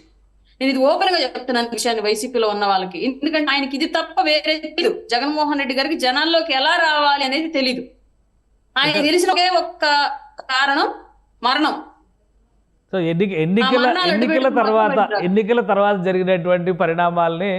నేను ఇది ఓపెన్ గా చెప్తున్నాను విషయాన్ని వైసీపీలో ఉన్న వాళ్ళకి. ఎందుకంటే ఆయనకి ఇది తప్ప వేరే తెలియదు. జగన్మోహన్ రెడ్డి గారికి జనాల్లోకి ఎలా రావాలి అనేది తెలీదు. ఆయన తెలిసిన ఒకే ఒక్క కారణం మరణం. సో ఎన్నికల తర్వాత జరిగినటువంటి పరిణామాలని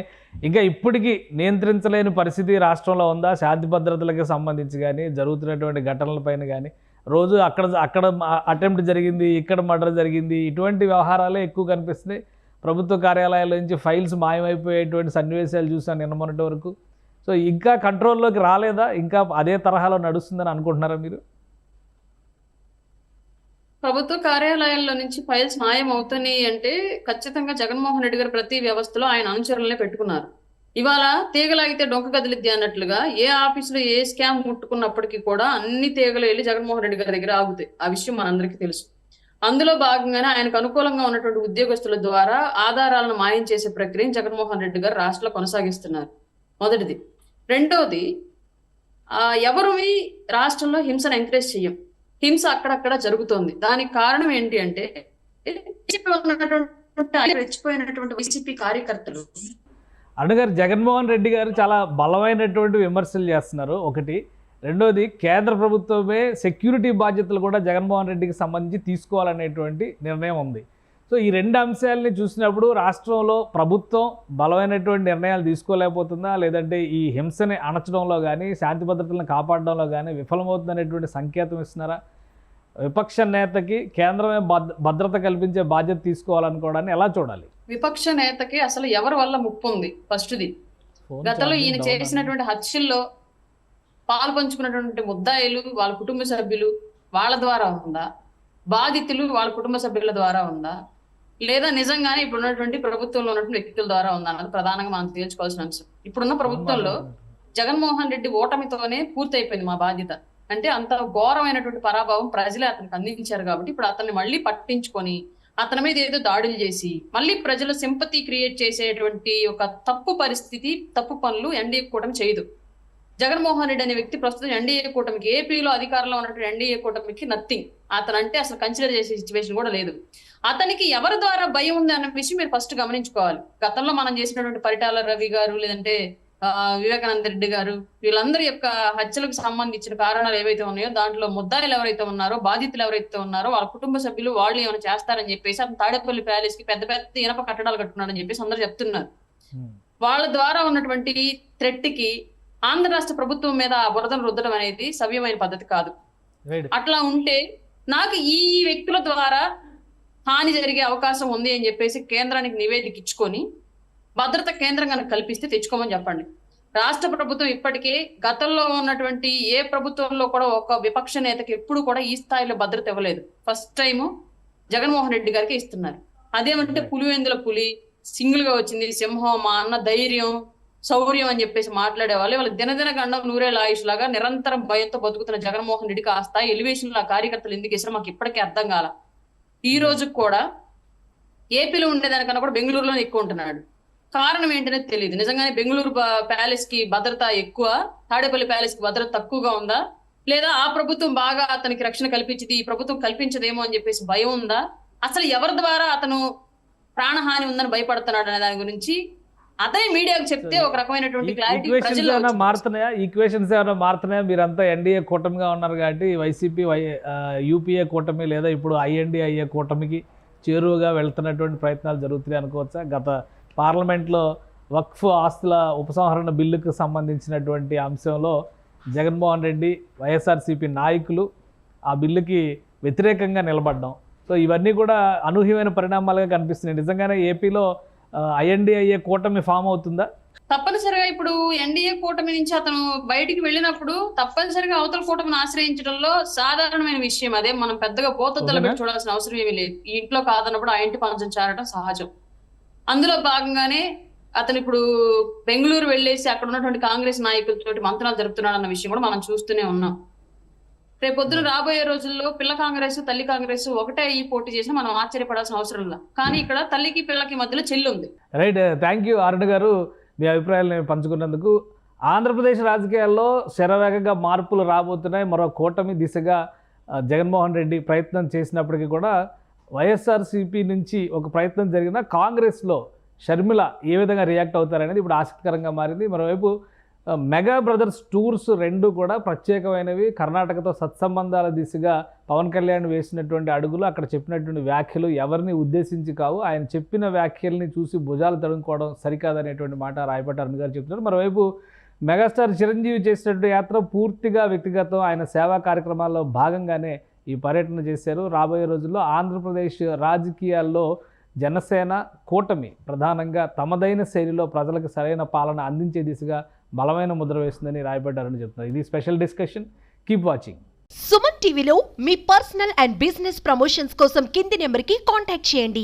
ఇంకా ఇప్పటికీ నియంత్రించలేని పరిస్థితి రాష్ట్రంలో ఉందా? శాంతి భద్రతలకు సంబంధించి కానీ జరుగుతున్నటువంటి ఘటనలపైన కానీ రోజు అక్కడ అటెంప్ట్ జరిగింది, ఇక్కడ మర్డర్ జరిగింది, ఇటువంటి వ్యవహారాలే ఎక్కువ కనిపిస్తున్నాయి. ప్రభుత్వ కార్యాలయాల నుంచి ఫైల్స్ మాయమైపోయేటువంటి సన్నివేశాలు చూసాను నిన్న మొన్నటి వరకు. సో ఇంకా కంట్రోల్లోకి రాలేదా? ఇంకా అదే తరహాలో నడుస్తుందని అనుకుంటున్నారా మీరు? ప్రభుత్వ కార్యాలయాల్లో నుంచి ఫైల్స్ మాయం అవుతున్నాయి అంటే ఖచ్చితంగా జగన్మోహన్ రెడ్డి గారు ప్రతి వ్యవస్థలో ఆయన అనుచరులనే పెట్టుకున్నారు. ఇవాళ తీగలాగితే డొంక కదిలిద్ది అన్నట్లుగా ఏ ఆఫీసులో ఏ స్కామ్ ముట్టుకున్నప్పటికీ కూడా అన్ని తీగలు వెళ్ళి జగన్మోహన్ రెడ్డి గారి దగ్గర ఆగుతాయి. ఆ విషయం మనందరికీ తెలుసు. అందులో భాగంగానే ఆయనకు అనుకూలంగా ఉన్నటువంటి ఉద్యోగస్తుల ద్వారా ఆధారాలను మాయం చేసే ప్రక్రియను జగన్మోహన్ రెడ్డి గారు రాష్ట్రంలో కొనసాగిస్తున్నారు. మొదటిది. రెండోది, ఎవరు రాష్ట్రంలో హింసను ఎంకరేజ్ చెయ్యం. హింస అక్కడక్కడ జరుగుతోంది. దానికి కారణం ఏంటి అంటే రెచ్చిపోయినటువంటి వైసీపీ కార్యకర్తలు. అన్నగారు జగన్మోహన్ రెడ్డి గారు చాలా బలమైనటువంటి విమర్శలు చేస్తున్నారు ఒకటి. రెండోది, కేంద్ర ప్రభుత్వమే సెక్యూరిటీ బాధ్యతలు కూడా జగన్మోహన్ రెడ్డికి సంబంధించి తీసుకోవాలనేటువంటి నిర్ణయం ఉంది. సో ఈ రెండు అంశాలని చూసినప్పుడు రాష్ట్రంలో ప్రభుత్వం బలమైనటువంటి నిర్ణయాలు తీసుకోలేకపోతుందా, లేదంటే ఈ హింసని అణచడంలో కానీ శాంతి భద్రతలను కాపాడడంలో కానీ విఫలమవుతుందనేటువంటి సంకేతం ఇస్తున్నారా? విపక్ష నేతకి కేంద్రమే భద్రత కల్పించే బాధ్యత తీసుకోవాలనుకోవడాన్ని ఎలా చూడాలి? విపక్ష నేతకి అసలు ఎవరి వల్ల ముప్పు ఉంది? ఫస్ట్ది, గతంలో ఈయన చేసినటువంటి హత్యల్లో పాలు పంచుకున్నటువంటి ముద్దాయిలు వాళ్ళ కుటుంబ సభ్యులు వాళ్ళ ద్వారా ఉందా, బాధితులు వాళ్ళ కుటుంబ సభ్యుల ద్వారా ఉందా, లేదా నిజంగానే ఇప్పుడు ఉన్నటువంటి ప్రభుత్వంలో ఉన్నటువంటి వ్యక్తుల ద్వారా ఉందా అన్నది ప్రధానంగా మనం తేల్చుకోవాల్సిన అంశం. ఇప్పుడున్న ప్రభుత్వంలో జగన్మోహన్ రెడ్డి ఓటమితోనే పూర్తయిపోయింది మా బాధ్యత. అంటే అంత ఘోరమైనటువంటి పరాభావం ప్రజలే అతనికి అందించారు. కాబట్టి ఇప్పుడు అతన్ని మళ్ళీ పట్టించుకొని అతని మీద ఏదో దాడులు చేసి మళ్ళీ ప్రజల సింపతి క్రియేట్ చేసేటువంటి ఒక తప్పు పరిస్థితి, తప్పు పనులు ఎన్డీఏ కూటమి చేయదు. జగన్మోహన్ రెడ్డి అనే వ్యక్తి ప్రస్తుతం ఎన్డీఏ కూటమికి, ఏపీలో అధికారంలో ఉన్నటువంటి ఎన్డీఏ కూటమికి నథింగ్. అతను అంటే అసలు కన్సిడర్ చేసే సిచ్యువేషన్ కూడా లేదు. అతనికి ఎవరి ద్వారా భయం ఉంది అన్న విషయం మీరు ఫస్ట్ గమనించుకోవాలి. గతంలో మనం చేసినటువంటి పరిటాల రవి గారు, లేదంటే వివేకానంద రెడ్డి గారు, వీళ్ళందరి యొక్క హత్యలకు సంబంధించిన కారణాలు ఏవైతే ఉన్నాయో దాంట్లో ముద్దాయిలు ఎవరైతే ఉన్నారో, బాధితులు ఎవరైతే ఉన్నారో వాళ్ళ కుటుంబ సభ్యులు వాళ్ళు ఏమైనా చేస్తారని చెప్పేసి అతను తాడేపల్లి ప్యాలెస్ కి పెద్ద పెద్ద ఇనప కట్టడాలు కట్టున్నాడని చెప్పేసి అందరూ చెప్తున్నారు. వాళ్ళ ద్వారా ఉన్నటువంటి థ్రెట్ కి ఆంధ్ర రాష్ట్ర ప్రభుత్వం మీద ఆ బురదను రుద్దడం అనేది సవ్యమైన పద్ధతి కాదు. అట్లా ఉంటే నాకు ఈ వ్యక్తుల ద్వారా హాని జరిగే అవకాశం ఉంది అని చెప్పేసి కేంద్రానికి నివేదిక ఇచ్చుకొని భద్రత కేంద్రం కనుక కల్పిస్తే తెచ్చుకోమని చెప్పండి. రాష్ట్ర ప్రభుత్వం ఇప్పటికే గతంలో ఉన్నటువంటి ఏ ప్రభుత్వంలో కూడా ఒక విపక్ష నేతకి ఎప్పుడు కూడా ఈ స్థాయిలో భద్రత ఇవ్వలేదు. ఫస్ట్ టైం జగన్మోహన్ రెడ్డి గారికి ఇస్తున్నారు. అదేమంటే పులివెందుల పులి సింగిల్ గా వచ్చింది, సింహం మా అన్న ధైర్యం శౌర్యం అని చెప్పేసి మాట్లాడే వాళ్ళు దినదిన గండం నూరేళ్ళ ఆయుష్ లాగా నిరంతరం భయంతో బతుకుతున్న జగన్మోహన్ రెడ్డికి ఆ స్థాయి ఎలివేషన్ లా కార్యకర్తలు ఎందుకు ఇస్తారో మాకు ఇప్పటికే అర్థం కాల. ఈ రోజు కూడా ఏపీలో ఉండేదానికన్నా కూడా బెంగళూరులోనే ఎక్కువ ఉంటున్నాడు. కారణం ఏంటనే తెలియదు. నిజంగానే బెంగళూరు ప్యాలెస్ కి భద్రత ఎక్కువ, తాడేపల్లి ప్యాలెస్ కి భద్రత తక్కువగా ఉందా, లేదా ఆ ప్రభుత్వం బాగా అతనికి రక్షణ కల్పించింది ఈ ప్రభుత్వం కల్పించదేమో అని చెప్పేసి భయం ఉందా, అసలు ఎవరి ద్వారా అతను ప్రాణహాని ఉందని భయపడుతున్నాడు అనే దాని గురించి అతనే మీడియాకు చెప్తే ఒక రకమైనటువంటి క్లారిటీ మారుతున్నాయా? ఈక్వేషన్స్ ఏమైనా మారుతున్నాయా? మీరంతా ఎన్డీఏ కూటమిగా ఉన్నారు కాబట్టి వైసీపీ యూపీఏ కూటమి లేదా ఇప్పుడు ఐఎన్డీఐఏ కూటమికి చేరువగా వెళ్తున్నటువంటి ప్రయత్నాలు జరుగుతున్నాయి అనుకోవచ్చా? గత పార్లమెంట్లో వక్ఫ్ ఆస్తుల ఉపసంహరణ బిల్లుకు సంబంధించినటువంటి అంశంలో జగన్మోహన్ రెడ్డి, వైఎస్ఆర్సీపీ నాయకులు ఆ బిల్లుకి వ్యతిరేకంగా నిలబడడం. సో ఇవన్నీ కూడా అనూహ్యమైన పరిణామాలుగా కనిపిస్తున్నాయి. నిజంగానే ఏపీలో INDIA కూటమి ఫామ్ అవుతుందా? తప్పనిసరిగా ఇప్పుడు ఎన్డీఏ కూటమి నుంచి అతను బయటికి వెళ్ళినప్పుడు తప్పనిసరిగా అవతల కూటమిని ఆశ్రయించడంలో సాధారణమైన విషయం. అదే మనం పెద్దగా పోతొద్దలు పెట్టి చూడాల్సిన అవసరం ఏమీ లేదు. ఈ ఇంట్లో కాదన్నప్పుడు ఆ ఇంటి పంచం చేరడం సహజం. అందులో భాగంగానే అతను ఇప్పుడు బెంగళూరు వెళ్ళేసి అక్కడ ఉన్నటువంటి కాంగ్రెస్ నాయకులతోటి మంత్రాలు జరుపుతున్నాడు అన్న విషయం కూడా మనం చూస్తూనే ఉన్నాం. రేపొద్దున రాబోయే రోజుల్లో పిల్ల కాంగ్రెస్ తల్లి కాంగ్రెస్ ఒకటే ఈ పోటీ చేసినా మనం ఆశ్చర్యపడాల్సిన అవసరం లేదు. కానీ ఇక్కడ తల్లికి పిల్లకి మధ్యలో చెల్లి ఉంది. రైట్, థ్యాంక్ యూ అరుణ్ గారు, మీ అభిప్రాయాలను పంచుకున్నందుకు. ఆంధ్రప్రదేశ్ రాజకీయాల్లో శరవేగంగా మార్పులు రాబోతున్నాయి. మరో కూటమి దిశగా జగన్మోహన్ రెడ్డి ప్రయత్నం చేసినప్పటికీ కూడా వైఎస్ఆర్సీపీ నుంచి ఒక ప్రయత్నం జరిగిన కాంగ్రెస్లో షర్మిల ఏ విధంగా రియాక్ట్ అవుతారనేది ఇప్పుడు ఆసక్తికరంగా మారింది. మరోవైపు మెగా బ్రదర్స్ టూర్స్ రెండు కూడా ప్రత్యేకమైనవి. కర్ణాటకతో సత్సంబంధాల దిశగా పవన్ కళ్యాణ్ వేసినటువంటి అడుగులు, అక్కడ చెప్పినటువంటి వ్యాఖ్యలు ఎవరిని ఉద్దేశించి కావు. ఆయన చెప్పిన వ్యాఖ్యల్ని చూసి భుజాలు తడుముకోవడం సరికాదనేటువంటి మాట రాయపాటి అరుణ్ గారు చెప్తున్నారు. మరోవైపు మెగాస్టార్ చిరంజీవి చేసినటువంటి యాత్ర పూర్తిగా వ్యక్తిగతం. ఆయన సేవా కార్యక్రమాల్లో భాగంగానే ఈ పర్యటన చేశారు. రాబోయే రోజుల్లో ఆంధ్రప్రదేశ్ రాజకీయాల్లో జనసేన కూటమి ప్రధానంగా తమదైన శైలిలో ప్రజలకు సరైన పాలన అందించే దిశగా బలమైన ముద్ర వేస్తుందని రాయబడ్డారని చెప్తున్నారు. ఇది special discussion. Keep watching. Suman టీవీలో మీ పర్సనల్ అండ్ బిజినెస్ ప్రమోషన్స్ కోసం కింది నెంబర్కి కాంటాక్ట్ చేయండి.